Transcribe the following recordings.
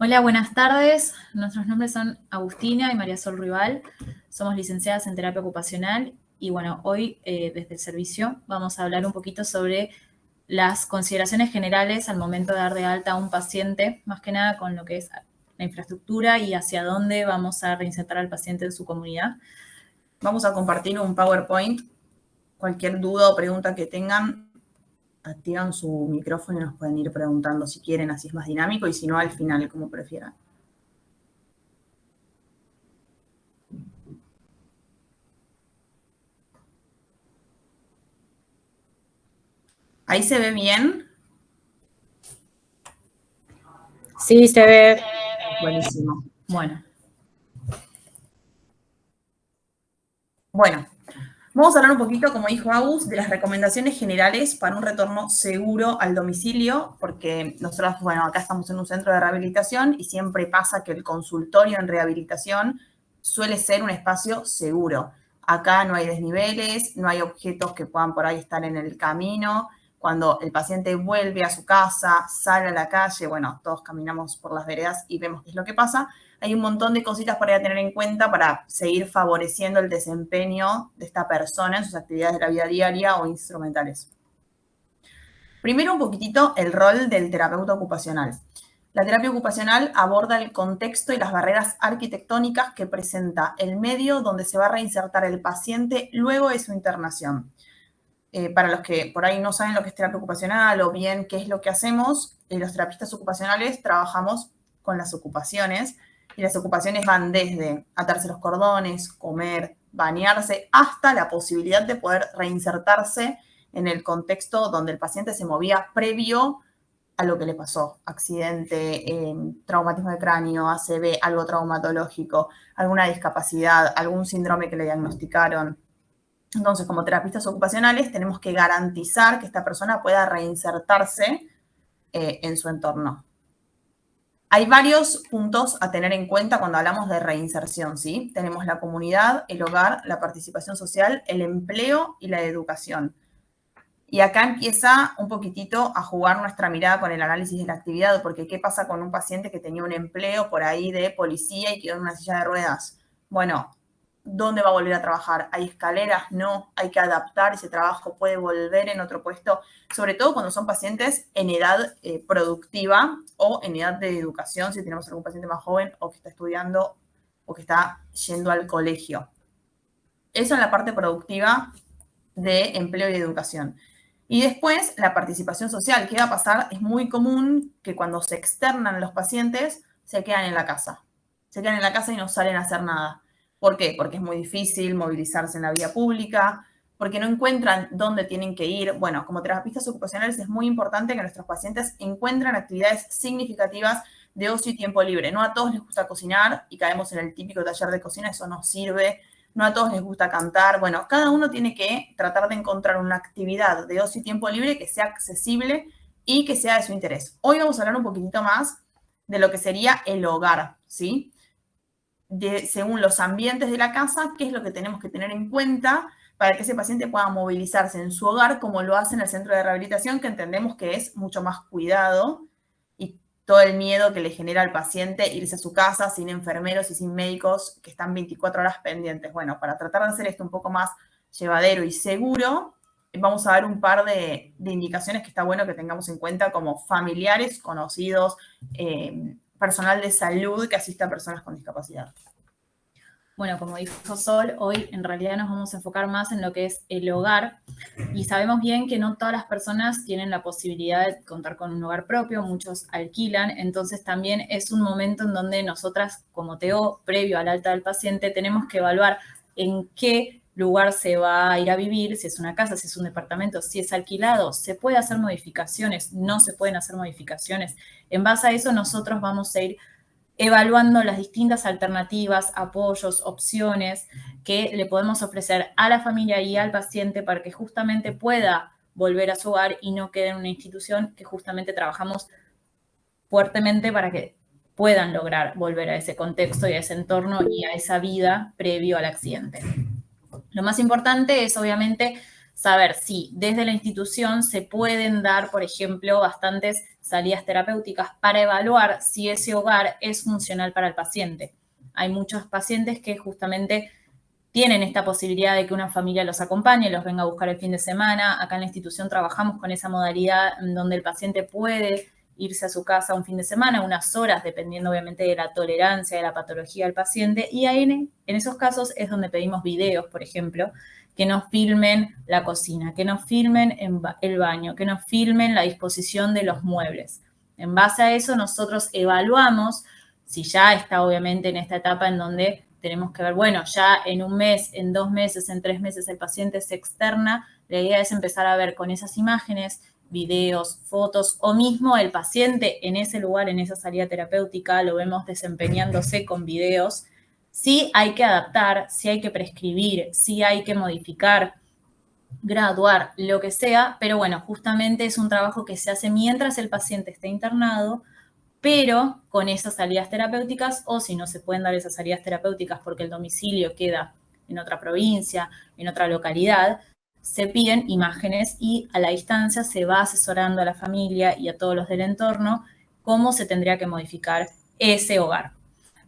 Hola, buenas tardes. Nuestros nombres son Agustina y María Sol Rival. Somos licenciadas en terapia ocupacional y bueno, hoy desde el servicio vamos a hablar un poquito sobre las consideraciones generales al momento de dar de alta a un paciente, más que nada con lo que es la infraestructura y hacia dónde vamos a reinsertar al paciente en su comunidad. Vamos a compartir un PowerPoint. Cualquier duda o pregunta que tengan, activan su micrófono y nos pueden ir preguntando si quieren, así es más dinámico, y si no, al final, como prefieran. ¿Ahí se ve bien? Sí, se ve. Buenísimo. Bueno, vamos a hablar un poquito, como dijo Agus, de las recomendaciones generales para un retorno seguro al domicilio, porque nosotros, acá estamos en un centro de rehabilitación y siempre pasa que el consultorio en rehabilitación suele ser un espacio seguro. Acá no hay desniveles, no hay objetos que puedan por ahí estar en el camino. Cuando el paciente vuelve a su casa, sale a la calle, todos caminamos por las veredas y vemos qué es lo que pasa. Hay un montón de cositas para tener en cuenta para seguir favoreciendo el desempeño de esta persona en sus actividades de la vida diaria o instrumentales. Primero, un poquitito el rol del terapeuta ocupacional. La terapia ocupacional aborda el contexto y las barreras arquitectónicas que presenta el medio donde se va a reinsertar el paciente luego de su internación. Para los que por ahí no saben lo que es terapia ocupacional o bien qué es lo que hacemos, los terapistas ocupacionales trabajamos con las ocupaciones, y las ocupaciones van desde atarse los cordones, comer, bañarse, hasta la posibilidad de poder reinsertarse en el contexto donde el paciente se movía previo a lo que le pasó. Accidente, traumatismo de cráneo, ACV, algo traumatológico, alguna discapacidad, algún síndrome que le diagnosticaron. Entonces, como terapistas ocupacionales, tenemos que garantizar que esta persona pueda reinsertarse en su entorno. Hay varios puntos a tener en cuenta cuando hablamos de reinserción, ¿sí? Tenemos la comunidad, el hogar, la participación social, el empleo y la educación. Y acá empieza un poquitito a jugar nuestra mirada con el análisis de la actividad, porque ¿qué pasa con un paciente que tenía un empleo por ahí de policía y quedó en una silla de ruedas? Bueno, ¿dónde va a volver a trabajar? ¿Hay escaleras? No, hay que adaptar ese trabajo, puede volver en otro puesto, sobre todo cuando son pacientes en edad productiva o en edad de educación, si tenemos algún paciente más joven o que está estudiando o que está yendo al colegio. Eso en la parte productiva de empleo y educación. Y después, la participación social. ¿Qué va a pasar? Es muy común que cuando se externan los pacientes, se quedan en la casa. Se quedan en la casa y no salen a hacer nada. ¿Por qué? Porque es muy difícil movilizarse en la vía pública, porque no encuentran dónde tienen que ir. Bueno, como terapistas ocupacionales es muy importante que nuestros pacientes encuentren actividades significativas de ocio y tiempo libre. No a todos les gusta cocinar y caemos en el típico taller de cocina, eso no sirve. No a todos les gusta cantar. Bueno, cada uno tiene que tratar de encontrar una actividad de ocio y tiempo libre que sea accesible y que sea de su interés. Hoy vamos a hablar un poquitito más de lo que sería el hogar, ¿sí? Según los ambientes de la casa, qué es lo que tenemos que tener en cuenta para que ese paciente pueda movilizarse en su hogar como lo hace en el centro de rehabilitación, que entendemos que es mucho más cuidado y todo el miedo que le genera al paciente irse a su casa sin enfermeros y sin médicos que están 24 horas pendientes. Bueno, para tratar de hacer esto un poco más llevadero y seguro, vamos a dar un par de indicaciones que está bueno que tengamos en cuenta como familiares, conocidos, personal de salud que asista a personas con discapacidad. Bueno, como dijo Sol, hoy en realidad nos vamos a enfocar más en lo que es el hogar y sabemos bien que no todas las personas tienen la posibilidad de contar con un hogar propio, muchos alquilan, entonces también es un momento en donde nosotras como TO, previo al alta del paciente, tenemos que evaluar en qué lugar se va a ir a vivir, si es una casa, si es un departamento, si es alquilado, se puede hacer modificaciones, no se pueden hacer modificaciones. En base a eso nosotros vamos a ir evaluando las distintas alternativas, apoyos, opciones que le podemos ofrecer a la familia y al paciente para que justamente pueda volver a su hogar y no quede en una institución que justamente trabajamos fuertemente para que puedan lograr volver a ese contexto y a ese entorno y a esa vida previo al accidente. Lo más importante es, obviamente, saber si desde la institución se pueden dar, por ejemplo, bastantes salidas terapéuticas para evaluar si ese hogar es funcional para el paciente. Hay muchos pacientes que justamente tienen esta posibilidad de que una familia los acompañe, los venga a buscar el fin de semana. Acá en la institución trabajamos con esa modalidad en donde el paciente puede irse a su casa un fin de semana, unas horas, dependiendo obviamente de la tolerancia, de la patología del paciente. Y ahí en esos casos es donde pedimos videos, por ejemplo, que nos filmen la cocina, que nos filmen el baño, que nos filmen la disposición de los muebles. En base a eso nosotros evaluamos si ya está obviamente en esta etapa en donde tenemos que ver, bueno, ya en un mes, en 2 meses, en 3 meses el paciente se externa. La idea es empezar a ver con esas imágenes, videos, fotos, o mismo el paciente en ese lugar, en esa salida terapéutica, lo vemos desempeñándose con videos. Sí hay que adaptar, sí hay que prescribir, sí hay que modificar, graduar, lo que sea, pero bueno, justamente es un trabajo que se hace mientras el paciente está internado, pero con esas salidas terapéuticas, o si no se pueden dar esas salidas terapéuticas porque el domicilio queda en otra provincia, en otra localidad, se piden imágenes y a la distancia se va asesorando a la familia y a todos los del entorno cómo se tendría que modificar ese hogar.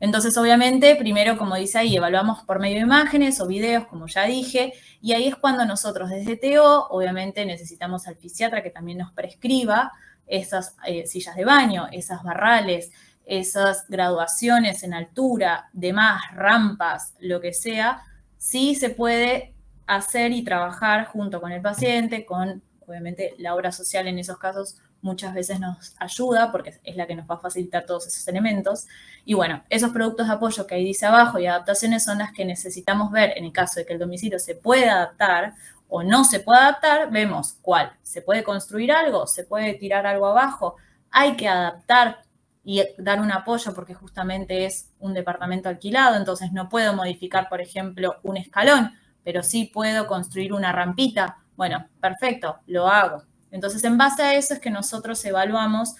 Entonces, obviamente, primero, como dice ahí, evaluamos por medio de imágenes o videos, como ya dije, y ahí es cuando nosotros desde TO, obviamente, necesitamos al fisiatra que también nos prescriba esas sillas de baño, esas barrales, esas graduaciones en altura, demás, rampas, lo que sea, sí se puede hacer y trabajar junto con el paciente, con, obviamente, la obra social en esos casos muchas veces nos ayuda porque es la que nos va a facilitar todos esos elementos. Y bueno, esos productos de apoyo que ahí dice abajo y adaptaciones son las que necesitamos ver en el caso de que el domicilio se pueda adaptar o no se puede adaptar, vemos cuál. ¿Se puede construir algo? ¿Se puede tirar algo abajo? Hay que adaptar y dar un apoyo porque justamente es un departamento alquilado, entonces no puedo modificar, por ejemplo, un escalón, pero sí puedo construir una rampita. Bueno, perfecto, lo hago. Entonces, en base a eso es que nosotros evaluamos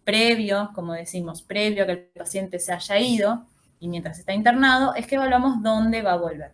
previo, como decimos, previo a que el paciente se haya ido y mientras está internado, es que evaluamos dónde va a volver.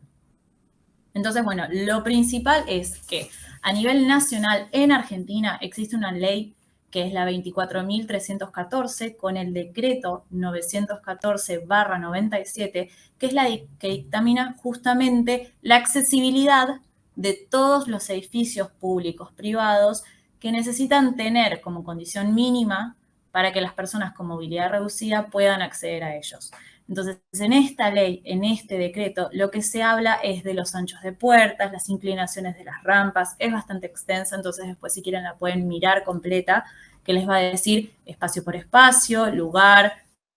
Entonces, bueno, lo principal es que a nivel nacional en Argentina existe una ley que es la 24.314 con el decreto 914/97, que es la que dictamina justamente la accesibilidad de todos los edificios públicos, privados, que necesitan tener como condición mínima para que las personas con movilidad reducida puedan acceder a ellos. Entonces, en esta ley, en este decreto, lo que se habla es de los anchos de puertas, las inclinaciones de las rampas, es bastante extensa, entonces después si quieren la pueden mirar completa, que les va a decir espacio por espacio, lugar,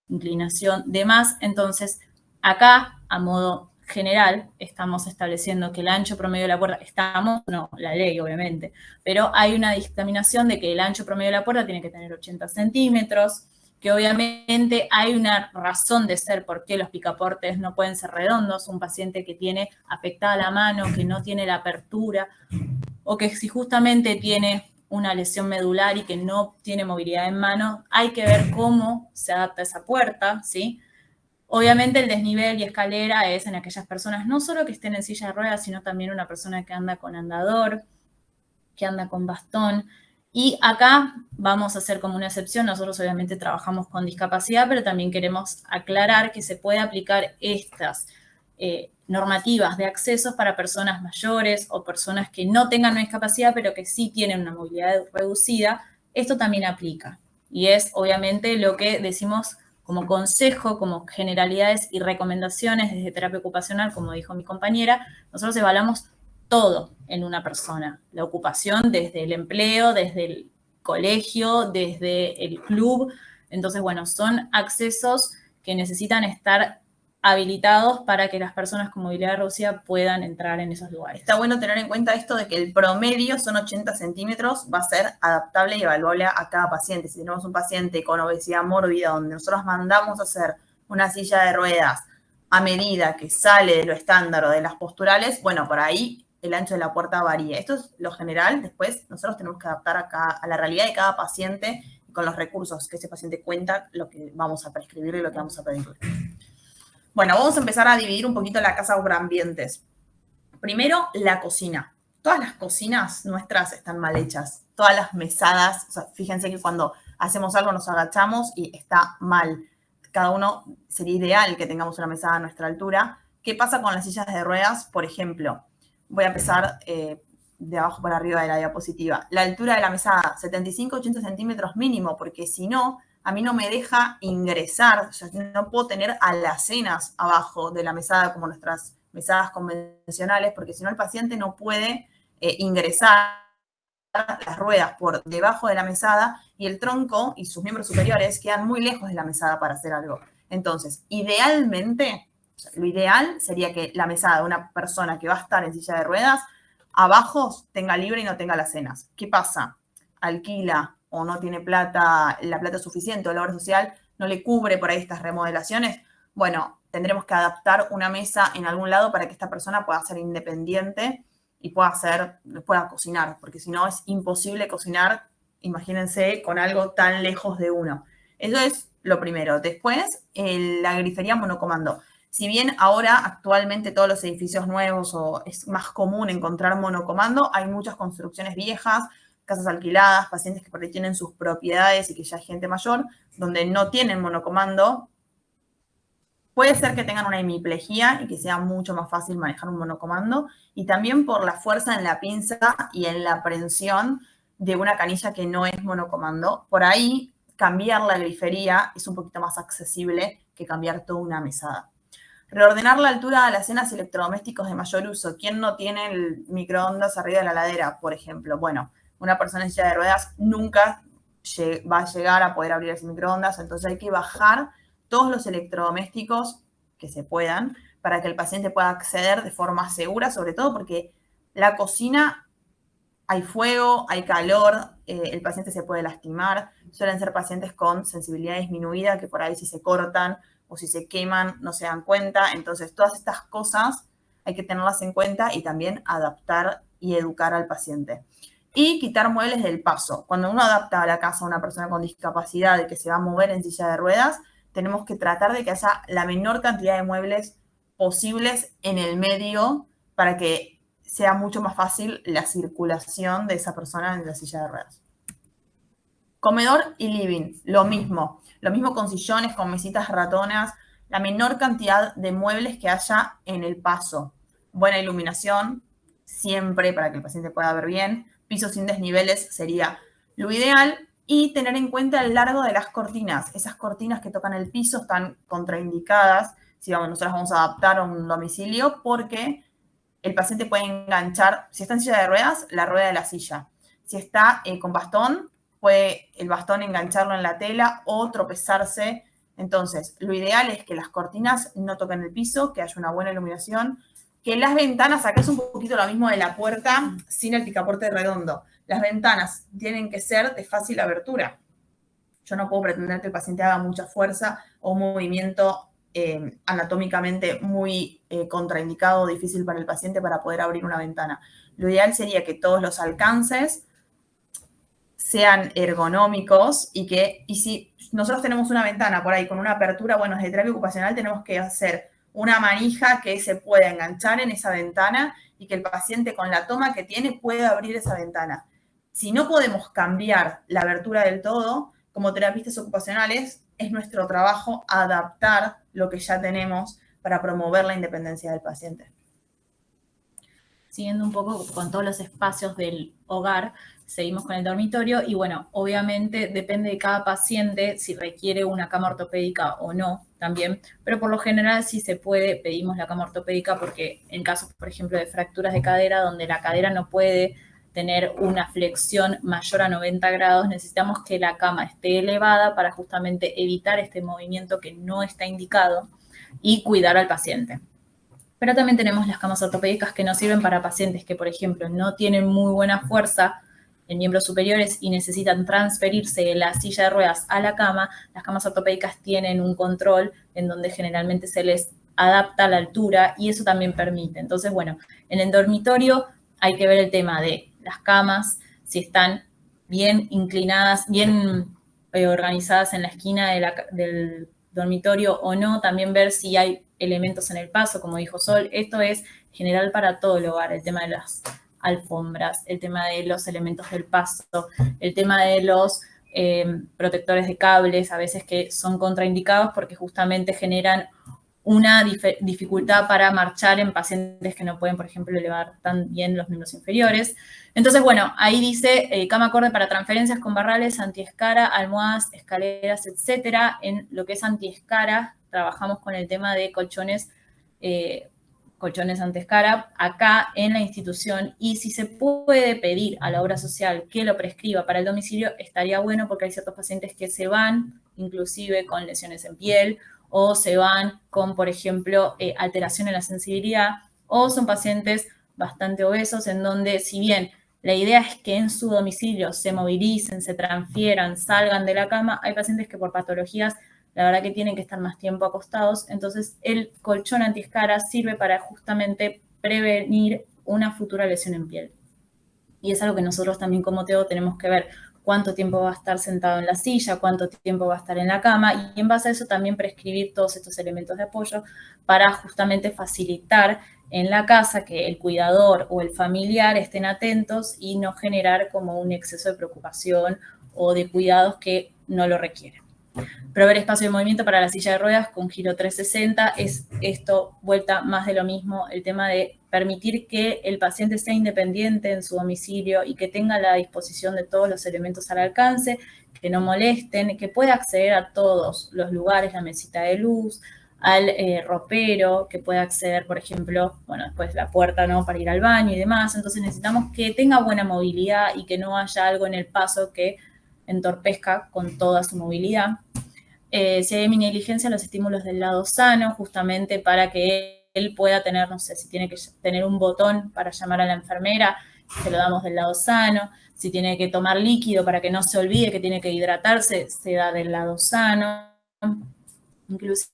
inclinación, demás. Entonces, acá, a modo general, estamos estableciendo que el ancho promedio de la puerta, no, la ley obviamente, pero hay una dictaminación de que el ancho promedio de la puerta tiene que tener 80 centímetros, que obviamente hay una razón de ser por qué los picaportes no pueden ser redondos. Un paciente que tiene afectada la mano, que no tiene la apertura, o que si justamente tiene una lesión medular y que no tiene movilidad en mano, hay que ver cómo se adapta esa puerta, ¿sí? Obviamente el desnivel y escalera es en aquellas personas no solo que estén en silla de ruedas, sino también una persona que anda con andador, que anda con bastón. Y acá vamos a hacer como una excepción. Nosotros obviamente trabajamos con discapacidad, pero también queremos aclarar que se puede aplicar estas normativas de accesos para personas mayores o personas que no tengan una discapacidad, pero que sí tienen una movilidad reducida. Esto también aplica. Y es obviamente lo que decimos como consejo, como generalidades y recomendaciones desde terapia ocupacional, como dijo mi compañera. Nosotros evaluamos todo en una persona, la ocupación desde el empleo, desde el colegio, desde el club. Entonces, bueno, son accesos que necesitan estar habilitados para que las personas con movilidad reducida puedan entrar en esos lugares. Está bueno tener en cuenta esto de que el promedio son 80 centímetros, va a ser adaptable y evaluable a cada paciente. Si tenemos un paciente con obesidad mórbida donde nosotros mandamos a hacer una silla de ruedas a medida que sale de lo estándar o de las posturales, bueno, por ahí el ancho de la puerta varía. Esto es lo general. Después nosotros tenemos que adaptar a la realidad de cada paciente con los recursos que ese paciente cuenta, lo que vamos a prescribir y lo que vamos a pedir. Bueno, vamos a empezar a dividir un poquito la casa por ambientes. Primero, la cocina. todas las cocinas nuestras están mal hechas. Todas las mesadas, o sea, fíjense que cuando hacemos algo nos agachamos y está mal. Cada uno sería ideal que tengamos una mesada a nuestra altura. ¿Qué pasa con las sillas de ruedas? Por ejemplo, voy a empezar de abajo para arriba de la diapositiva. La altura de la mesada, 75-80 centímetros mínimo, porque si no, a mí no me deja ingresar, o sea, no puedo tener alacenas abajo de la mesada como nuestras mesadas convencionales, porque si no el paciente no puede ingresar las ruedas por debajo de la mesada y el tronco y sus miembros superiores quedan muy lejos de la mesada para hacer algo. Entonces, idealmente, lo ideal sería que la mesada de una persona que va a estar en silla de ruedas, abajo tenga libre y no tenga alacenas. ¿Qué pasa? Alquila o no tiene plata, la plata suficiente o la obra social no le cubre por ahí estas remodelaciones. Bueno, tendremos que adaptar una mesa en algún lado para que esta persona pueda ser independiente y pueda cocinar, porque si no es imposible cocinar, imagínense, con algo tan lejos de uno. Eso es lo primero. Después, la grifería monocomando. Si bien ahora actualmente todos los edificios nuevos o es más común encontrar monocomando, hay muchas construcciones viejas, casas alquiladas, pacientes que por ahí tienen sus propiedades y que ya hay gente mayor, donde no tienen monocomando. Puede ser que tengan una hemiplegia y que sea mucho más fácil manejar un monocomando, y también por la fuerza en la pinza y en la prensión de una canilla que no es monocomando. Por ahí, cambiar la grifería es un poquito más accesible que cambiar toda una mesada. Reordenar la altura de las cenas y electrodomésticos de mayor uso. ¿Quién no tiene el microondas arriba de la heladera, por ejemplo? Bueno, una persona en silla de ruedas nunca va a llegar a poder abrir ese microondas, entonces hay que bajar todos los electrodomésticos que se puedan para que el paciente pueda acceder de forma segura, sobre todo porque la cocina hay fuego, hay calor, el paciente se puede lastimar, suelen ser pacientes con sensibilidad disminuida que por ahí si se cortan o si se queman no se dan cuenta, entonces todas estas cosas hay que tenerlas en cuenta y también adaptar y educar al paciente. Y quitar muebles del paso. Cuando uno adapta a la casa a una persona con discapacidad y que se va a mover en silla de ruedas, tenemos que tratar de que haya la menor cantidad de muebles posibles en el medio para que sea mucho más fácil la circulación de esa persona en la silla de ruedas. Comedor y living, lo mismo con sillones, con mesitas ratonas, la menor cantidad de muebles que haya en el paso. Buena iluminación, siempre para que el paciente pueda ver bien. Pisos sin desniveles sería lo ideal. Y tener en cuenta el largo de las cortinas. Esas cortinas que tocan el piso están contraindicadas si nosotros vamos a adaptar a un domicilio, porque el paciente puede enganchar, si está en silla de ruedas, la rueda de la silla. Si está con bastón, puede el bastón engancharlo en la tela o tropezarse. Entonces, lo ideal es que las cortinas no toquen el piso, que haya una buena iluminación, que las ventanas, acá es un poquito lo mismo de la puerta sin el picaporte redondo. Las ventanas tienen que ser de fácil abertura. Yo no puedo pretender que el paciente haga mucha fuerza o un movimiento anatómicamente muy contraindicado o difícil para el paciente para poder abrir una ventana. Lo ideal sería que todos los alcances sean ergonómicos y si nosotros tenemos una ventana por ahí con una apertura, bueno, desde terapia ocupacional tenemos que hacer una manija que se pueda enganchar en esa ventana y que el paciente con la toma que tiene pueda abrir esa ventana. Si no podemos cambiar la abertura del todo, como terapistas ocupacionales, es nuestro trabajo adaptar lo que ya tenemos para promover la independencia del paciente. Siguiendo un poco con todos los espacios del hogar, seguimos con el dormitorio y bueno, obviamente depende de cada paciente si requiere una cama ortopédica o no también, pero por lo general si se puede pedimos la cama ortopédica porque en casos, por ejemplo, de fracturas de cadera donde la cadera no puede tener una flexión mayor a 90 grados, necesitamos que la cama esté elevada para justamente evitar este movimiento que no está indicado y cuidar al paciente. Pero también tenemos las camas ortopédicas que nos sirven para pacientes que, por ejemplo, no tienen muy buena fuerza en miembros superiores y necesitan transferirse de la silla de ruedas a la cama. Las camas ortopédicas tienen un control en donde generalmente se les adapta la altura y eso también permite. Entonces, bueno, en el dormitorio hay que ver el tema de las camas, si están bien inclinadas, bien organizadas en la esquina del dormitorio o no, también ver si hay elementos en el paso, como dijo Sol. Esto es general para todo el hogar, el tema de las alfombras, el tema de los elementos del pasto, el tema de los protectores de cables, a veces que son contraindicados porque justamente generan una dificultad para marchar en pacientes que no pueden, por ejemplo, elevar tan bien los miembros inferiores. Entonces, bueno, ahí dice cama acorde para transferencias con barrales, antiescara, almohadas, escaleras, etcétera. En lo que es antiescara, trabajamos con el tema de colchones antiescara acá en la institución, y si se puede pedir a la obra social que lo prescriba para el domicilio, estaría bueno, porque hay ciertos pacientes que se van inclusive con lesiones en piel, o se van con, por ejemplo, alteración en la sensibilidad, o son pacientes bastante obesos en donde, si bien la idea es que en su domicilio se movilicen, se transfieran, salgan de la cama, hay pacientes que por patologías, la verdad que tienen que estar más tiempo acostados, entonces el colchón antiescara sirve para justamente prevenir una futura lesión en piel. Y es algo que nosotros también como TEO tenemos que ver cuánto tiempo va a estar sentado en la silla, cuánto tiempo va a estar en la cama, y en base a eso también prescribir todos estos elementos de apoyo para justamente facilitar en la casa que el cuidador o el familiar estén atentos y no generar como un exceso de preocupación o de cuidados que no lo requieren. Proveer espacio de movimiento para la silla de ruedas con giro 360 es esto, vuelta más de lo mismo, el tema de permitir que el paciente sea independiente en su domicilio y que tenga la disposición de todos los elementos al alcance, que no molesten, que pueda acceder a todos los lugares, la mesita de luz, al ropero, que pueda acceder, por ejemplo, bueno, después la puerta, ¿no?, para ir al baño y demás. Entonces necesitamos que tenga buena movilidad y que no haya algo en el paso que entorpezca con toda su movilidad. Si hay mi negligencia, los estímulos del lado sano, justamente para que él pueda tener, no sé, si tiene que tener un botón para llamar a la enfermera, se lo damos del lado sano. Si tiene que tomar líquido para que no se olvide que tiene que hidratarse, se da del lado sano. Inclusive,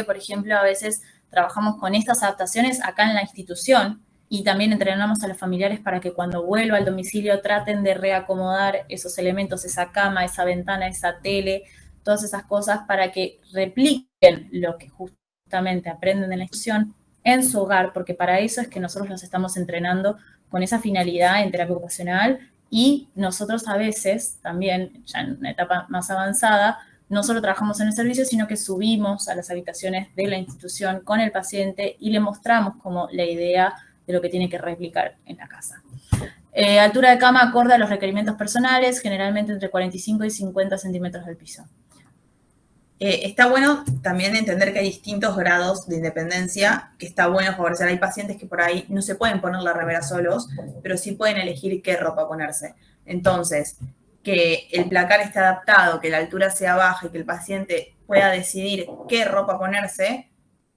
por ejemplo, a veces trabajamos con estas adaptaciones acá en la institución y también entrenamos a los familiares para que cuando vuelva al domicilio traten de reacomodar esos elementos, esa cama, esa ventana, esa tele, todas esas cosas para que repliquen lo que justamente aprenden en la institución en su hogar, porque para eso es que nosotros los estamos entrenando con esa finalidad en terapia ocupacional, y nosotros a veces también, ya en una etapa más avanzada, no solo trabajamos en el servicio, sino que subimos a las habitaciones de la institución con el paciente y le mostramos como la idea de lo que tiene que replicar en la casa. Altura de cama acorde a los requerimientos personales, generalmente entre 45 y 50 centímetros del piso. Está bueno también entender que hay distintos grados de independencia, que está bueno favorecer. Hay pacientes que por ahí no se pueden poner la remera solos, pero sí pueden elegir qué ropa ponerse. Entonces, que el placar esté adaptado, que la altura sea baja y que el paciente pueda decidir qué ropa ponerse,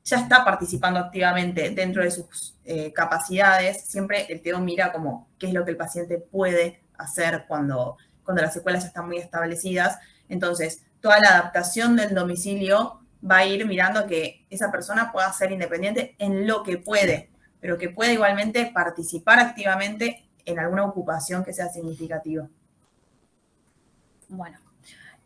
ya está participando activamente dentro de sus capacidades. Siempre el TEO mira como qué es lo que el paciente puede hacer cuando las secuelas ya están muy establecidas. Entonces, toda la adaptación del domicilio va a ir mirando que esa persona pueda ser independiente en lo que puede, pero que pueda igualmente participar activamente en alguna ocupación que sea significativa. Bueno,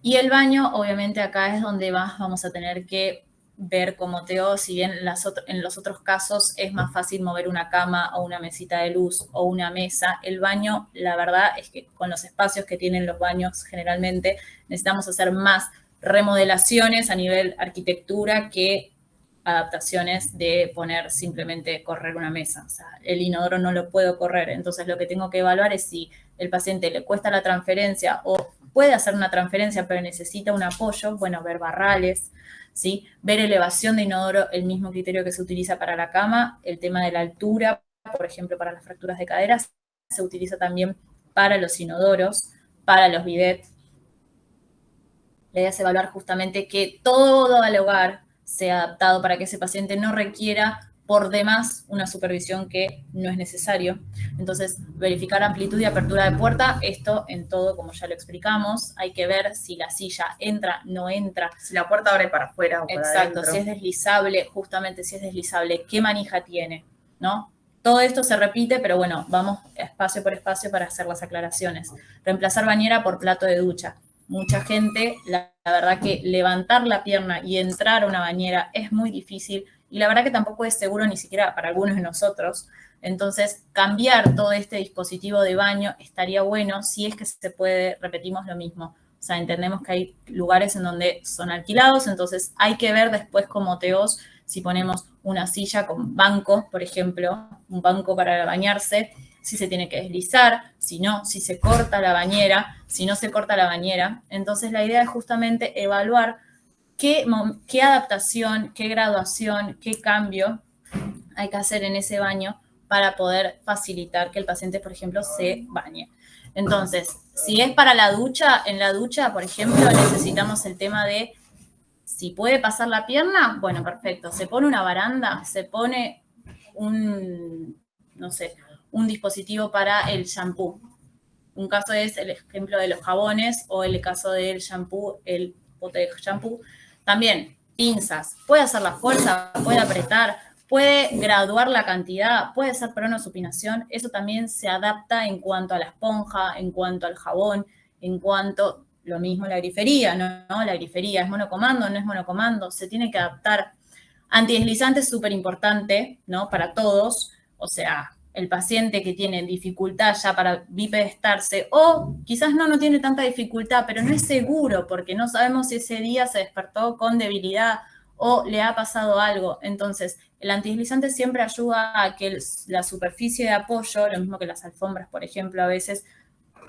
y el baño, obviamente acá es donde más vamos a tener que ver como TEO, si bien en los otros casos es más fácil mover una cama o una mesita de luz o una mesa, el baño, la verdad es que con los espacios que tienen los baños generalmente necesitamos hacer más remodelaciones a nivel arquitectura que adaptaciones de poner simplemente correr una mesa. O sea, el inodoro no lo puedo correr, entonces lo que tengo que evaluar es si el paciente le cuesta la transferencia o puede hacer una transferencia pero necesita un apoyo, bueno, ver barrales, ¿sí? Ver elevación de inodoro, el mismo criterio que se utiliza para la cama, el tema de la altura, por ejemplo, para las fracturas de caderas, se utiliza también para los inodoros, para los bidets. La idea es evaluar justamente que todo al hogar sea adaptado para que ese paciente no requiera por demás una supervisión que no es necesario. Entonces, verificar amplitud y apertura de puerta, esto en todo, como ya lo explicamos, hay que ver si la silla entra, no entra. Si la puerta abre para afuera o para Exacto, adentro. si es deslizable, justamente si es deslizable, qué manija tiene, ¿no? Todo esto se repite, pero bueno, vamos espacio por espacio para hacer las aclaraciones. Reemplazar bañera por plato de ducha. Mucha gente, la verdad que levantar la pierna y entrar a una bañera es muy difícil, y la verdad que tampoco es seguro ni siquiera para algunos de nosotros. Entonces, cambiar todo este dispositivo de baño estaría bueno si es que se puede, repetimos lo mismo. O sea, entendemos que hay lugares en donde son alquilados, entonces hay que ver después como TOs si ponemos una silla con banco, por ejemplo, un banco para bañarse, si se tiene que deslizar, si no, si se corta la bañera, si no se corta la bañera. Entonces la idea es justamente evaluar qué adaptación, qué graduación, qué cambio hay que hacer en ese baño para poder facilitar que el paciente, por ejemplo, se bañe. Entonces, si es para la ducha, en la ducha, por ejemplo, necesitamos el tema de si puede pasar la pierna, bueno, perfecto. Se pone una baranda, se pone un, no sé, un dispositivo para el shampoo. Un caso es el ejemplo de los jabones o el caso del shampoo, el pote de shampoo. También, pinzas. Puede hacer la fuerza, puede apretar, puede graduar la cantidad, puede ser pronosupinación. Eso también se adapta en cuanto a la esponja, en cuanto al jabón, en cuanto... Lo mismo la grifería, ¿no? La grifería es monocomando, no es monocomando, se tiene que adaptar. Antideslizante es súper importante, ¿no? Para todos, o sea, el paciente que tiene dificultad ya para bipedestarse, o quizás no tiene tanta dificultad, pero no es seguro porque no sabemos si ese día se despertó con debilidad o le ha pasado algo. Entonces, el antideslizante siempre ayuda a que la superficie de apoyo, lo mismo que las alfombras, por ejemplo, a veces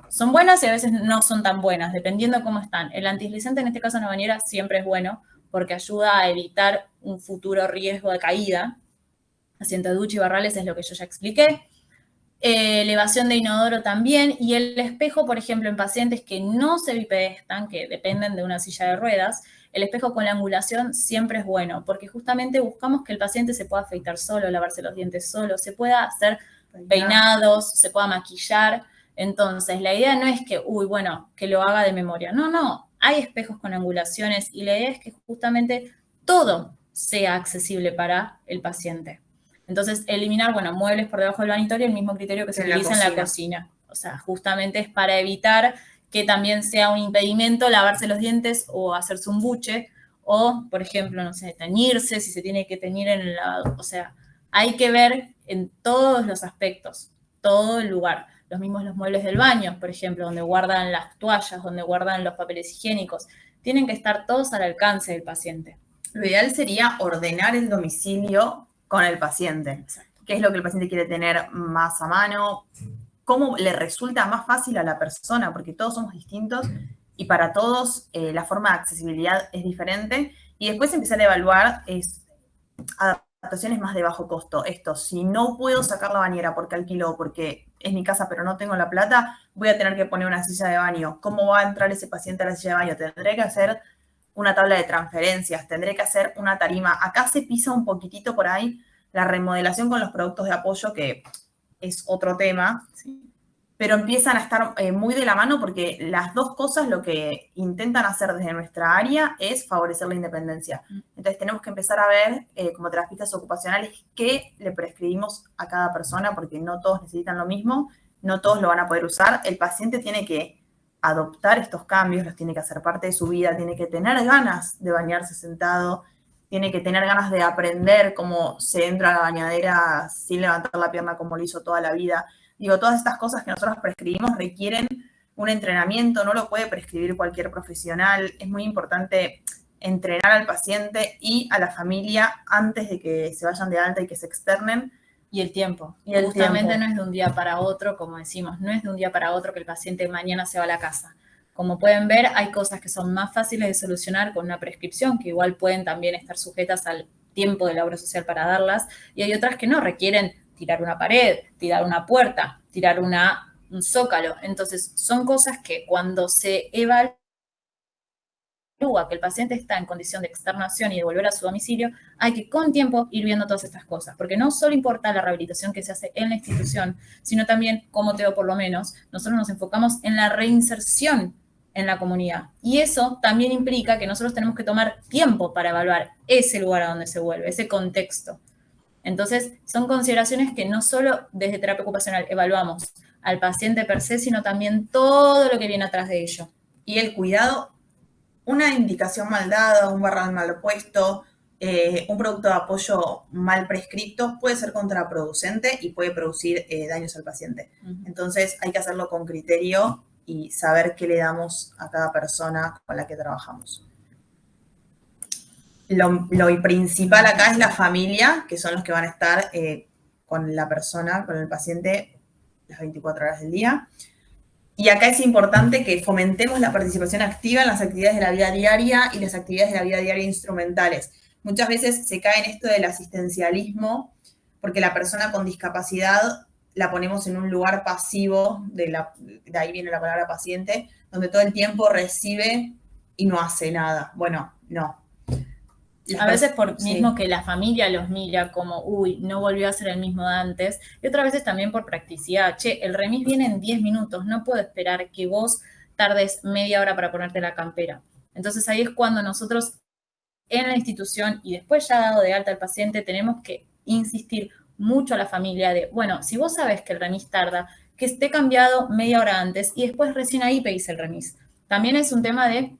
son buenas y a veces no son tan buenas, dependiendo de cómo están. El antideslizante, en este caso en la bañera, siempre es bueno porque ayuda a evitar un futuro riesgo de caída. Asiento de ducha y barrales es lo que yo ya expliqué. Elevación de inodoro también. Y el espejo, por ejemplo, en pacientes que no se bipedestan, que dependen de una silla de ruedas, el espejo con la angulación siempre es bueno, porque justamente buscamos que el paciente se pueda afeitar solo, lavarse los dientes solo, se pueda hacer peinados, se pueda maquillar. Entonces, la idea no es que, que lo haga de memoria. No, hay espejos con angulaciones y la idea es que justamente todo sea accesible para el paciente. Entonces, eliminar, muebles por debajo del vanitorio, el mismo criterio que se utiliza en la cocina. O sea, justamente es para evitar que también sea un impedimento lavarse los dientes o hacerse un buche o, por ejemplo, no sé, teñirse, si se tiene que teñir en el lavado. O sea, hay que ver en todos los aspectos, todo el lugar. Los mismos los muebles del baño, por ejemplo, donde guardan las toallas, donde guardan los papeles higiénicos. Tienen que estar todos al alcance del paciente. Lo ideal sería ordenar el domicilio con el paciente. Exacto. ¿Qué es lo que el paciente quiere tener más a mano? ¿Cómo le resulta más fácil a la persona? Porque todos somos distintos y para todos la forma de accesibilidad es diferente. Y después empezar a evaluar adaptaciones más de bajo costo. Si no puedo sacar la bañera porque alquilo, porque es mi casa pero no tengo la plata, voy a tener que poner una silla de baño. ¿Cómo va a entrar ese paciente a la silla de baño? Tendré que hacer una tabla de transferencias, tendré que hacer una tarima. Acá se pisa un poquitito por ahí la remodelación con los productos de apoyo, que es otro tema, ¿sí? Pero empiezan a estar muy de la mano porque las dos cosas lo que intentan hacer desde nuestra área es favorecer la independencia. Entonces tenemos que empezar a ver, como terapistas ocupacionales, qué le prescribimos a cada persona, porque no todos necesitan lo mismo, no todos lo van a poder usar. El paciente tiene que adoptar estos cambios, los tiene que hacer parte de su vida, tiene que tener ganas de bañarse sentado, tiene que tener ganas de aprender cómo se entra a la bañadera sin levantar la pierna como lo hizo toda la vida. Digo, todas estas cosas que nosotros prescribimos requieren un entrenamiento, no lo puede prescribir cualquier profesional. Es muy importante entrenar al paciente y a la familia antes de que se vayan de alta y que se externen. Y el tiempo. Justamente no es de un día para otro, como decimos, no es de un día para otro que el paciente mañana se va a la casa. Como pueden ver, hay cosas que son más fáciles de solucionar con una prescripción, que igual pueden también estar sujetas al tiempo de la obra social para darlas, y hay otras que no, requieren tirar una pared, tirar una puerta, tirar un zócalo. Entonces, son cosas que cuando se evalúa que el paciente está en condición de externación y de volver a su domicilio, hay que con tiempo ir viendo todas estas cosas, porque no solo importa la rehabilitación que se hace en la institución, sino también, como TEO por lo menos, nosotros nos enfocamos en la reinserción en la comunidad. Y eso también implica que nosotros tenemos que tomar tiempo para evaluar ese lugar a donde se vuelve, ese contexto. Entonces, son consideraciones que no solo desde terapia ocupacional evaluamos al paciente per se, sino también todo lo que viene atrás de ello. Y el cuidado, una indicación mal dada, un barral mal puesto, un producto de apoyo mal prescripto puede ser contraproducente y puede producir daños al paciente. Entonces hay que hacerlo con criterio y saber qué le damos a cada persona con la que trabajamos. Lo principal acá es la familia, que son los que van a estar con la persona, con el paciente, las 24 horas del día. Y acá es importante que fomentemos la participación activa en las actividades de la vida diaria y las actividades de la vida diaria instrumentales. Muchas veces se cae en esto del asistencialismo, porque la persona con discapacidad la ponemos en un lugar pasivo, de ahí viene la palabra paciente, donde todo el tiempo recibe y no hace nada. Bueno, no. A veces por mismo que la familia los mira como, uy, no volvió a ser el mismo de antes, y otras veces también por practicidad. Che, el remis viene en 10 minutos, no puedo esperar que vos tardes media hora para ponerte la campera. Entonces ahí es cuando nosotros en la institución y después ya dado de alta al paciente tenemos que insistir mucho a la familia de, bueno, si vos sabés que el remis tarda, que esté cambiado media hora antes y después recién ahí pedís el remis. También es un tema de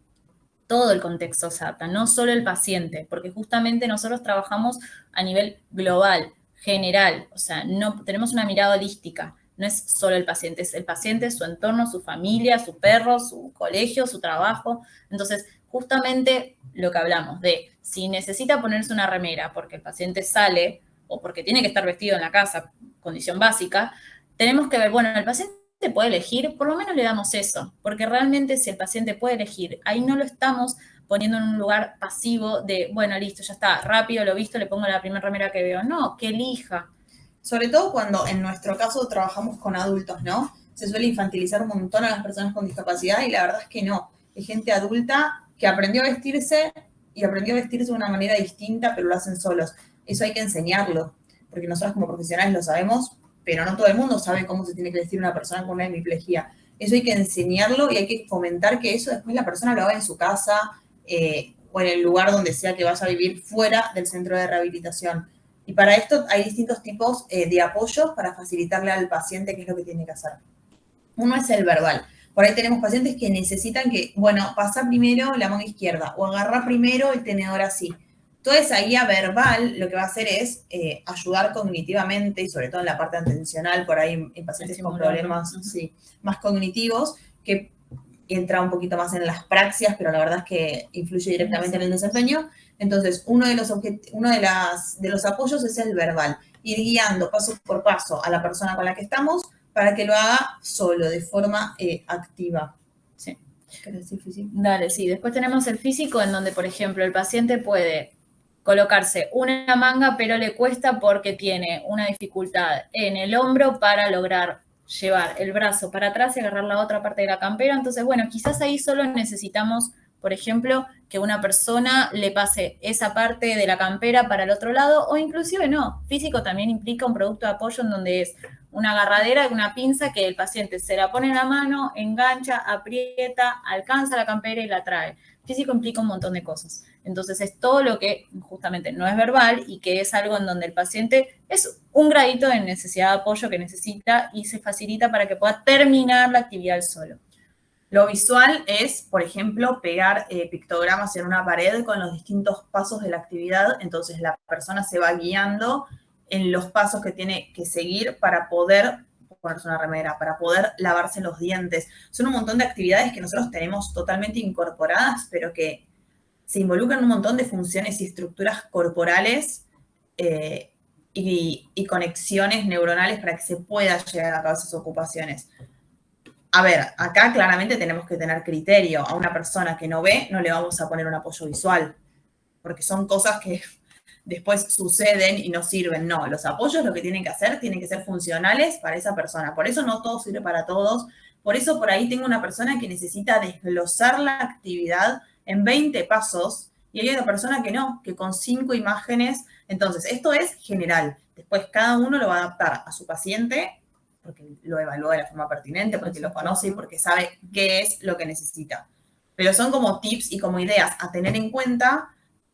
todo el contexto SATA, no solo el paciente, porque justamente nosotros trabajamos a nivel global, general, o sea, no tenemos una mirada holística, no es solo el paciente, es el paciente, su entorno, su familia, su perro, su colegio, su trabajo. Entonces, justamente lo que hablamos de si necesita ponerse una remera porque el paciente sale o porque tiene que estar vestido en la casa, condición básica, tenemos que ver, bueno, el paciente puede elegir, por lo menos le damos eso, porque realmente si el paciente puede elegir, ahí no lo estamos poniendo en un lugar pasivo de, bueno, listo, ya está, rápido, lo visto, le pongo la primera remera que veo. No, que elija. Sobre todo cuando en nuestro caso trabajamos con adultos, ¿no? Se suele infantilizar un montón a las personas con discapacidad y la verdad es que no. Es gente adulta que aprendió a vestirse y aprendió a vestirse de una manera distinta, pero lo hacen solos. Eso hay que enseñarlo, porque nosotros como profesionales lo sabemos, pero no todo el mundo sabe cómo se tiene que vestir una persona con una hemiplegia. Eso hay que enseñarlo y hay que fomentar que eso después la persona lo haga en su casa o en el lugar donde sea que vaya a vivir fuera del centro de rehabilitación. Y para esto hay distintos tipos de apoyos para facilitarle al paciente qué es lo que tiene que hacer. Uno es el verbal. Por ahí tenemos pacientes que necesitan que, bueno, pasar primero la mano izquierda o agarrar primero el tenedor así. Toda esa guía verbal lo que va a hacer es ayudar cognitivamente y sobre todo en la parte atencional, por ahí en pacientes con problemas más cognitivos, que entra un poquito más en las praxias, pero la verdad es que influye directamente en el desempeño. Entonces, uno de los apoyos es el verbal, ir guiando paso por paso a la persona con la que estamos para que lo haga solo, de forma activa. Sí. ¿Querés decir físico? Dale, sí. Después tenemos el físico, en donde, por ejemplo, el paciente puede colocarse una manga, pero le cuesta porque tiene una dificultad en el hombro para lograr llevar el brazo para atrás y agarrar la otra parte de la campera. Entonces, bueno, quizás ahí solo necesitamos, por ejemplo, que una persona le pase esa parte de la campera para el otro lado, o inclusive no. Físico también implica un producto de apoyo en donde es una agarradera, una pinza que el paciente se la pone en la mano, engancha, aprieta, alcanza la campera y la trae. Físico implica un montón de cosas. Entonces es todo lo que justamente no es verbal y que es algo en donde el paciente es un gradito de necesidad de apoyo que necesita y se facilita para que pueda terminar la actividad solo. Lo visual es, por ejemplo, pegar pictogramas en una pared con los distintos pasos de la actividad. Entonces la persona se va guiando en los pasos que tiene que seguir para poder ponerse una remera, para poder lavarse los dientes. Son un montón de actividades que nosotros tenemos totalmente incorporadas, pero que se involucran un montón de funciones y estructuras corporales y conexiones neuronales para que se pueda llegar a cabo esas ocupaciones. A ver, acá claramente tenemos que tener criterio. A una persona que no ve no le vamos a poner un apoyo visual, porque son cosas que después suceden y no sirven. No, los apoyos lo que tienen que hacer tienen que ser funcionales para esa persona. Por eso no todo sirve para todos. Por eso por ahí tengo una persona que necesita desglosar la actividad en 20 pasos y hay otra persona que no, que con 5 imágenes. Entonces, esto es general. Después cada uno lo va a adaptar a su paciente porque lo evalúa de la forma pertinente, porque lo conoce y porque sabe qué es lo que necesita. Pero son como tips y como ideas a tener en cuenta,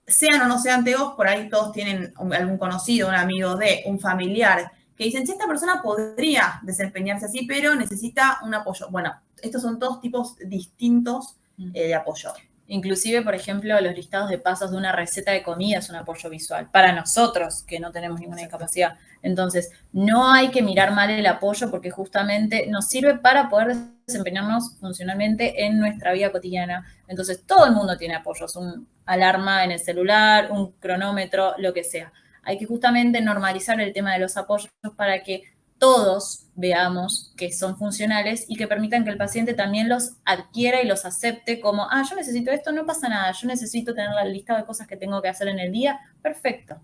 sean o no sean TEOs, por ahí todos tienen algún conocido, un amigo de, un familiar, que dicen, si esta persona podría desempeñarse así, pero necesita un apoyo. Bueno, estos son todos tipos distintos de apoyo. Inclusive, por ejemplo, los listados de pasos de una receta de comida es un apoyo visual para nosotros que no tenemos ninguna discapacidad. Entonces, no hay que mirar mal el apoyo porque justamente nos sirve para poder desempeñarnos funcionalmente en nuestra vida cotidiana. Entonces, todo el mundo tiene apoyos, un alarma en el celular, un cronómetro, lo que sea. Hay que justamente normalizar el tema de los apoyos para que todos veamos que son funcionales y que permitan que el paciente también los adquiera y los acepte como, yo necesito esto, no pasa nada, yo necesito tener la lista de cosas que tengo que hacer en el día, perfecto.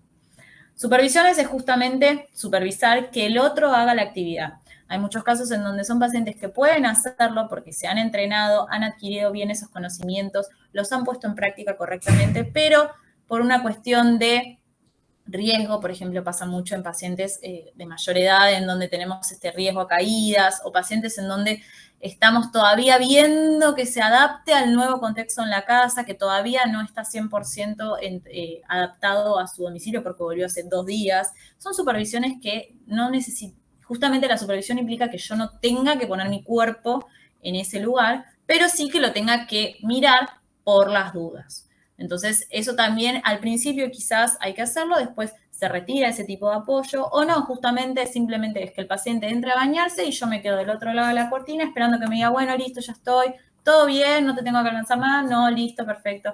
Supervisiones es justamente supervisar que el otro haga la actividad. Hay muchos casos en donde son pacientes que pueden hacerlo porque se han entrenado, han adquirido bien esos conocimientos, los han puesto en práctica correctamente, pero por una cuestión de riesgo, por ejemplo, pasa mucho en pacientes de mayor edad, en donde tenemos este riesgo a caídas, o pacientes en donde estamos todavía viendo que se adapte al nuevo contexto en la casa, que todavía no está 100% adaptado a su domicilio porque volvió hace 2 días. Son supervisiones que no necesitan, justamente la supervisión implica que yo no tenga que poner mi cuerpo en ese lugar, pero sí que lo tenga que mirar por las dudas. Entonces, eso también al principio quizás hay que hacerlo, después se retira ese tipo de apoyo, o no, justamente simplemente es que el paciente entre a bañarse y yo me quedo del otro lado de la cortina esperando que me diga, bueno, listo, ya estoy, todo bien, no te tengo que alcanzar más, no, listo, perfecto.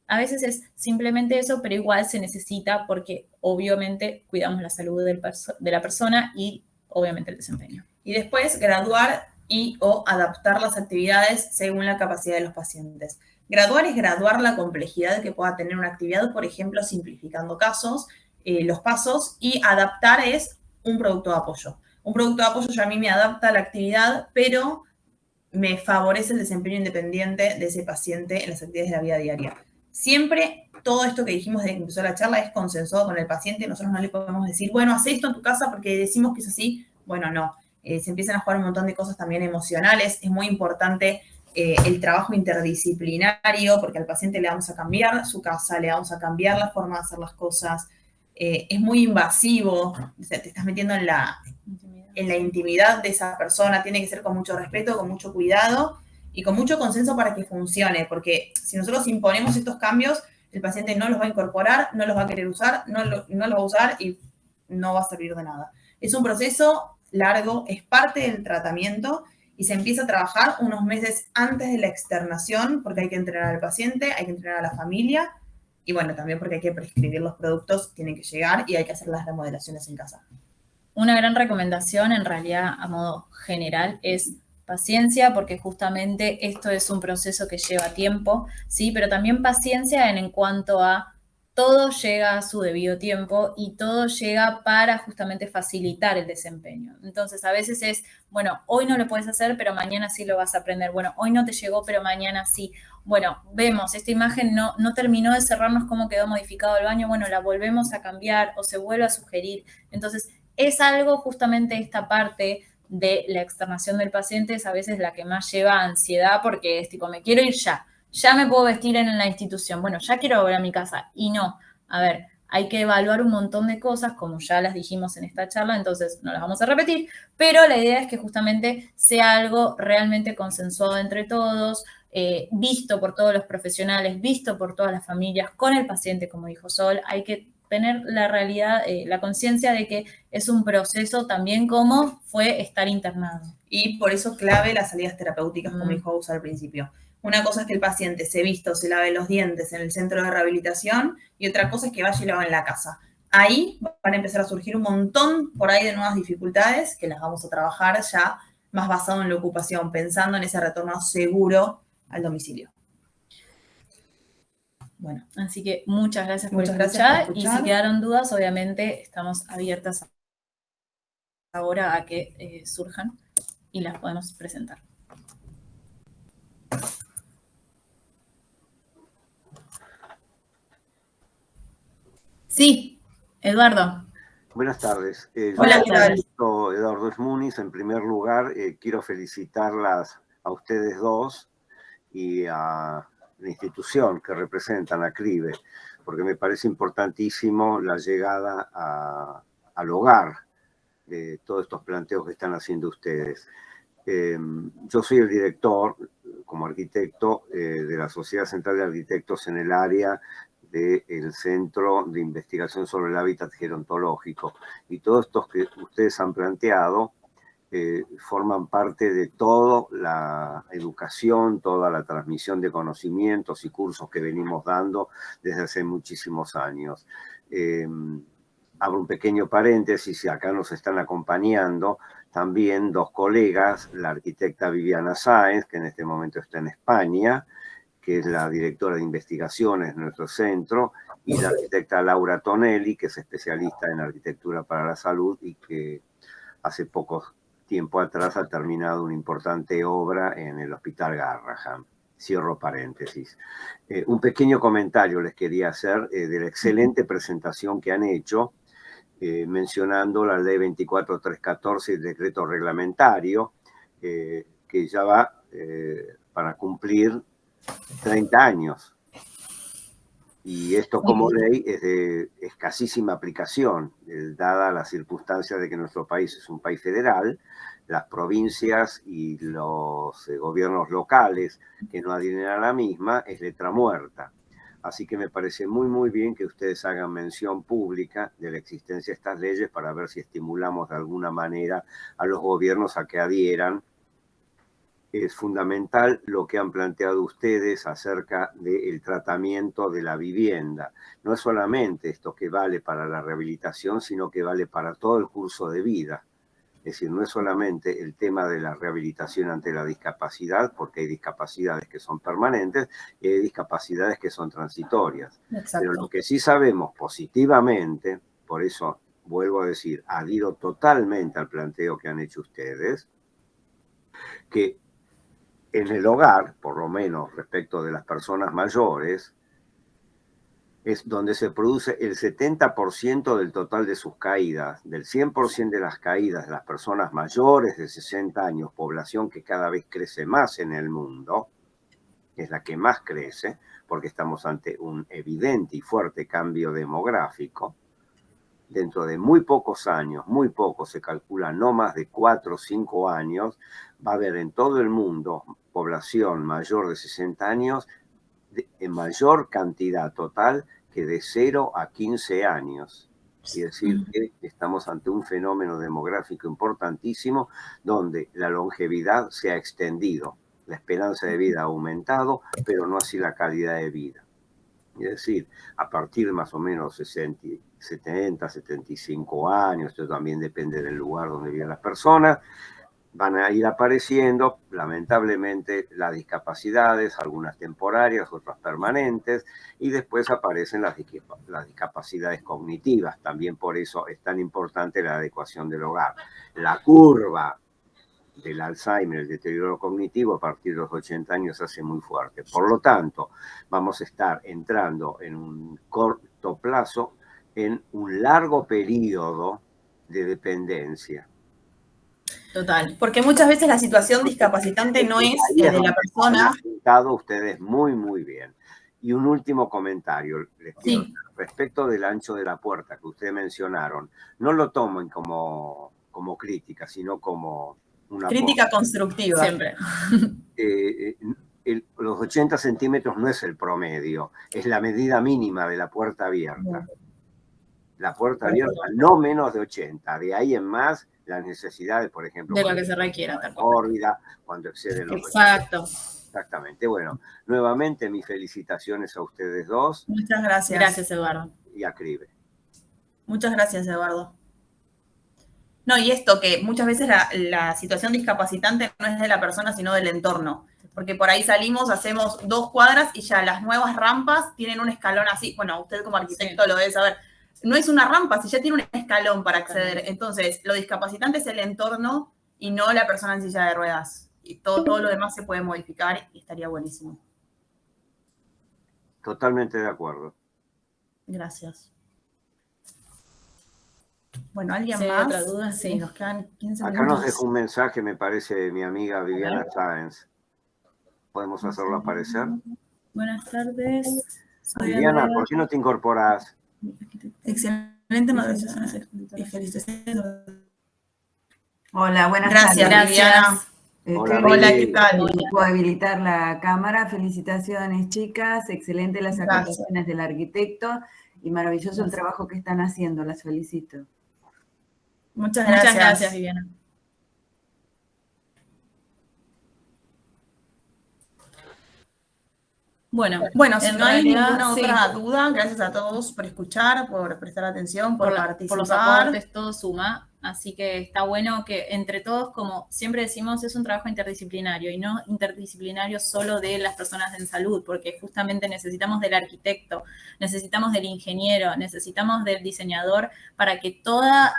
A veces es simplemente eso, pero igual se necesita porque obviamente cuidamos la salud de la persona y obviamente el desempeño. Y después graduar y o adaptar las actividades según la capacidad de los pacientes. Graduar es graduar la complejidad que pueda tener una actividad, por ejemplo, simplificando casos, los pasos, y adaptar es un producto de apoyo. Un producto de apoyo ya a mí me adapta la actividad, pero me favorece el desempeño independiente de ese paciente en las actividades de la vida diaria. Siempre todo esto que dijimos desde que empezó la charla es consensuado con el paciente. Nosotros no le podemos decir, bueno, haz esto en tu casa porque decimos que es así. Bueno, no. Se empiezan a jugar un montón de cosas también emocionales. Es muy importante el trabajo interdisciplinario porque al paciente le vamos a cambiar su casa, le vamos a cambiar la forma de hacer las cosas. Es muy invasivo. O sea, te estás metiendo en la intimidad de esa persona, tiene que ser con mucho respeto, con mucho cuidado y con mucho consenso para que funcione, porque si nosotros imponemos estos cambios, el paciente no los va a incorporar, no los va a querer usar, no los va a usar y no va a servir de nada. Es un proceso largo, es parte del tratamiento y se empieza a trabajar unos meses antes de la externación porque hay que entrenar al paciente, hay que entrenar a la familia y bueno, también porque hay que prescribir los productos, tienen que llegar y hay que hacer las remodelaciones en casa. Una gran recomendación, en realidad, a modo general, es paciencia, porque justamente esto es un proceso que lleva tiempo, ¿sí? Pero también paciencia en cuanto a todo llega a su debido tiempo y todo llega para justamente facilitar el desempeño. Entonces, a veces es, bueno, hoy no lo puedes hacer, pero mañana sí lo vas a aprender. Bueno, hoy no te llegó, pero mañana sí. Bueno, vemos, esta imagen no terminó de cerrarnos cómo quedó modificado el baño, bueno, la volvemos a cambiar o se vuelve a sugerir. Entonces, es algo justamente esta parte de la externación del paciente es a veces la que más lleva a ansiedad porque es tipo, me quiero ir ya me puedo vestir en la institución, bueno, ya quiero volver a mi casa. Y no, a ver, hay que evaluar un montón de cosas, como ya las dijimos en esta charla, entonces no las vamos a repetir, pero la idea es que justamente sea algo realmente consensuado entre todos, visto por todos los profesionales, visto por todas las familias, con el paciente, como dijo Sol, hay que tener la realidad, la conciencia de que es un proceso también como fue estar internado. Y por eso clave las salidas terapéuticas, como dijo Agus al principio. Una cosa es que el paciente se vista o se lave los dientes en el centro de rehabilitación y otra cosa es que vaya y lo haga en la casa. Ahí van a empezar a surgir un montón por ahí de nuevas dificultades que las vamos a trabajar ya más basado en la ocupación, pensando en ese retorno seguro al domicilio. Bueno, así que muchas gracias por escuchar y si quedaron dudas, obviamente estamos abiertas ahora a que surjan y las podemos presentar. Sí, Eduardo. Buenas tardes. Hola, ¿qué tal? Eduardo Esmuniz. En primer lugar, quiero felicitarlas a ustedes dos y a la institución que representan, a CRIBE, porque me parece importantísimo la llegada al hogar de todos estos planteos que están haciendo ustedes. Yo soy el director, como arquitecto, de la Sociedad Central de Arquitectos en el área del Centro de Investigación sobre el Hábitat Gerontológico. Y todos estos que ustedes han planteado forman parte de toda la educación, toda la transmisión de conocimientos y cursos que venimos dando desde hace muchísimos años. Abro un pequeño paréntesis, y acá nos están acompañando también dos colegas, la arquitecta Viviana Sáenz, que en este momento está en España, que es la directora de investigaciones de nuestro centro, y la arquitecta Laura Tonelli, que es especialista en arquitectura para la salud y que hace poco tiempo atrás ha terminado una importante obra en el Hospital Garrahan. Cierro paréntesis. Un pequeño comentario les quería hacer de la excelente presentación que han hecho, mencionando la ley 24314, el decreto reglamentario, que ya va para cumplir 30 años. Y esto como ley es de escasísima aplicación, dada la circunstancia de que nuestro país es un país federal. Las provincias y los gobiernos locales que no adhieren a la misma es letra muerta. Así que me parece muy, muy bien que ustedes hagan mención pública de la existencia de estas leyes para ver si estimulamos de alguna manera a los gobiernos a que adhieran. Es fundamental lo que han planteado ustedes acerca del tratamiento de la vivienda. No es solamente esto que vale para la rehabilitación, sino que vale para todo el curso de vida. Es decir, no es solamente el tema de la rehabilitación ante la discapacidad, porque hay discapacidades que son permanentes y hay discapacidades que son transitorias. Exacto. Pero lo que sí sabemos positivamente, por eso vuelvo a decir, adhiero totalmente al planteo que han hecho ustedes, que en el hogar, por lo menos respecto de las personas mayores, es donde se produce el 70% del total de sus caídas, del 100% de las caídas de las personas mayores de 60 años, población que cada vez crece más en el mundo, es la que más crece, porque estamos ante un evidente y fuerte cambio demográfico. Dentro de muy pocos años, muy pocos, se calcula no más de 4 o 5 años, va a haber en todo el mundo población mayor de 60 años en mayor cantidad total que de 0 a 15 años. Es decir, que estamos ante un fenómeno demográfico importantísimo donde la longevidad se ha extendido, la esperanza de vida ha aumentado, pero no así la calidad de vida. Es decir, a partir de más o menos 70, 75 años, esto también depende del lugar donde viven las personas, van a ir apareciendo, lamentablemente, las discapacidades, algunas temporarias, otras permanentes, y después aparecen las discapacidades cognitivas. También por eso es tan importante la adecuación del hogar. La curva del Alzheimer, el deterioro cognitivo, a partir de los 80 años se hace muy fuerte. Por lo tanto, vamos a estar entrando en un corto plazo en un largo periodo de dependencia. Total, porque muchas veces la situación discapacitante no es de la persona. Han apuntado ustedes muy, muy bien. Y un último comentario, les quiero hacer. Respecto del ancho de la puerta que ustedes mencionaron, no lo tomen como crítica, sino como una crítica constructiva. Siempre. Los 80 centímetros no es el promedio, es la medida mínima de la puerta abierta. La puerta abierta no menos de 80, de ahí en más las necesidades, por ejemplo, de lo que se requiera. Mórbida, cuando exceden los Exacto. 80. Exactamente. Bueno, nuevamente mis felicitaciones a ustedes dos. Muchas gracias. Gracias, Eduardo. Y a CRIBE. Muchas gracias, Eduardo. No, y esto que muchas veces la situación discapacitante no es de la persona, sino del entorno. Porque por ahí salimos, hacemos 2 cuadras y ya las nuevas rampas tienen un escalón así. Bueno, usted como arquitecto lo debe saber. No es una rampa, si ya tiene un escalón para acceder. Entonces, lo discapacitante es el entorno y no la persona en silla de ruedas. Y todo lo demás se puede modificar y estaría buenísimo. Totalmente de acuerdo. Gracias. Bueno, ¿alguien ¿Sí, más? otra duda? Sí. Nos quedan 15 Acá minutos. nos dejó un mensaje, me parece, mi amiga Viviana Sáenz. ¿Podemos hacerlo aparecer? Buenas tardes. Viviana, ¿por qué no te incorporás? Excelente maduración y felicitaciones. Hola, buenas Gracias, tardes. Viviana. Hola, Hola, Mili. ¿qué tal? Puedo habilitar la cámara. Felicitaciones, chicas. Excelente las Gracias. acotaciones del arquitecto y maravilloso el trabajo que están haciendo. Las felicito. Muchas Muchas gracias, Viviana. Bueno, si en no hay realidad, ninguna sí, otra duda, gracias a todos por escuchar, por prestar atención, por participar. por los aportes, todo suma. Así que está bueno que entre todos, como siempre decimos, es un trabajo interdisciplinario y no interdisciplinario solo de las personas en salud, porque justamente necesitamos del arquitecto, necesitamos del ingeniero, necesitamos del diseñador para que toda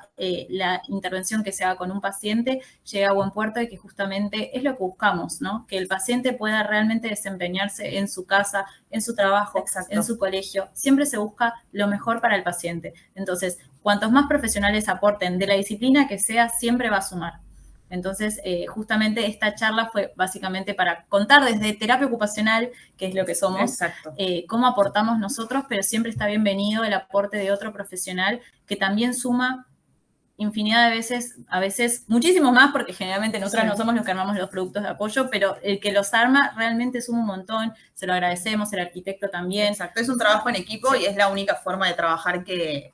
la intervención que se haga con un paciente llegue a buen puerto y que justamente es lo que buscamos, ¿no? Que el paciente pueda realmente desempeñarse en su casa, en su trabajo, Exacto. en su colegio. Siempre se busca lo mejor para el paciente. Entonces, cuantos más profesionales aporten de la disciplina que sea, siempre va a sumar. Entonces, justamente esta charla fue básicamente para contar desde terapia ocupacional, que es lo que somos, cómo aportamos nosotros, pero siempre está bienvenido el aporte de otro profesional que también suma infinidad de veces, a veces muchísimo más, porque generalmente nosotros no somos los que armamos los productos de apoyo, pero el que los arma realmente suma un montón, se lo agradecemos, el arquitecto también. Exacto, es un trabajo en equipo y es la única forma de trabajar que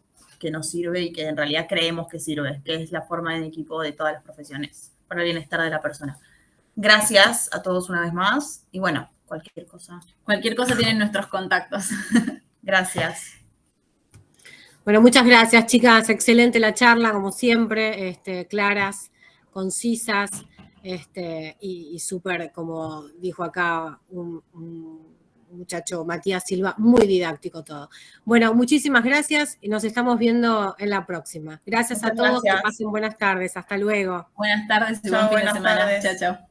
nos sirve y que en realidad creemos que sirve, que es la forma en equipo de todas las profesiones, para el bienestar de la persona. Gracias a todos una vez más y bueno, cualquier cosa. Cualquier cosa tienen nuestros contactos. Gracias. Bueno, muchas gracias, chicas. Excelente la charla, como siempre, claras, concisas, y súper, como dijo acá un muchacho, Matías Silva, muy didáctico todo. Bueno, muchísimas gracias y nos estamos viendo en la próxima. Gracias a todos, que pasen buenas tardes. Hasta luego. Buenas tardes y Chao, buen fin de buenas semana. tardes. Chao, chao.